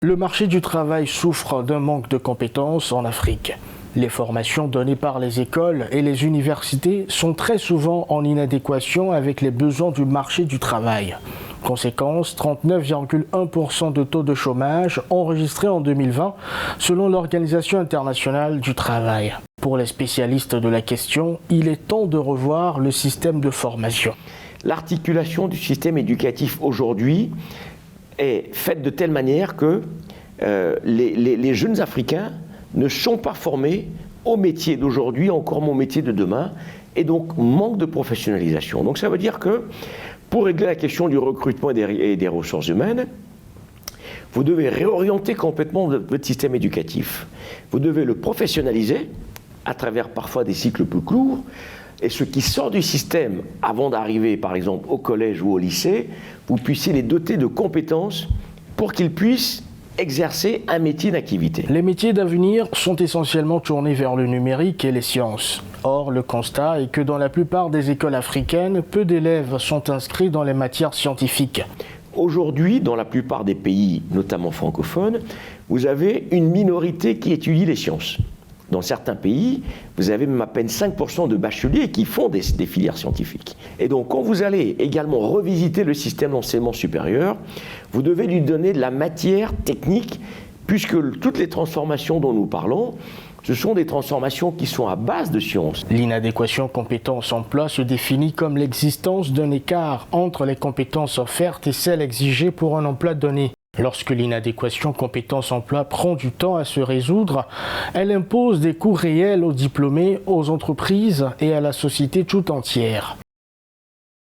Le marché du travail souffre d'un manque de compétences en Afrique. Les formations données par les écoles et les universités sont très souvent en inadéquation avec les besoins du marché du travail. Conséquence, 39,1% de taux de chômage enregistré en 2020 selon l'Organisation internationale du travail. Pour les spécialistes de la question, il est temps de revoir le système de formation. L'articulation du système éducatif aujourd'hui est faite de telle manière que les jeunes Africains ne sont pas formés au métier d'aujourd'hui, encore moins au métier de demain, et donc manque de professionnalisation. Donc ça veut dire que pour régler la question du recrutement et des ressources humaines, vous devez réorienter complètement votre système éducatif. Vous devez le professionnaliser à travers parfois des cycles plus courts, et ce qui sort du système avant d'arriver par exemple au collège ou au lycée, vous puissiez les doter de compétences pour qu'ils puissent exercer un métier d'activité. Les métiers d'avenir sont essentiellement tournés vers le numérique et les sciences. Or, le constat est que dans la plupart des écoles africaines, peu d'élèves sont inscrits dans les matières scientifiques. Aujourd'hui, dans la plupart des pays, notamment francophones, vous avez une minorité qui étudie les sciences. Dans certains pays, vous avez même à peine 5% de bacheliers qui font des filières scientifiques. Et donc, quand vous allez également revisiter le système d'enseignement supérieur, vous devez lui donner de la matière technique, puisque toutes les transformations dont nous parlons, ce sont des transformations qui sont à base de sciences. L'inadéquation compétences-emploi se définit comme l'existence d'un écart entre les compétences offertes et celles exigées pour un emploi donné. Lorsque l'inadéquation compétences-emploi prend du temps à se résoudre, elle impose des coûts réels aux diplômés, aux entreprises et à la société tout entière.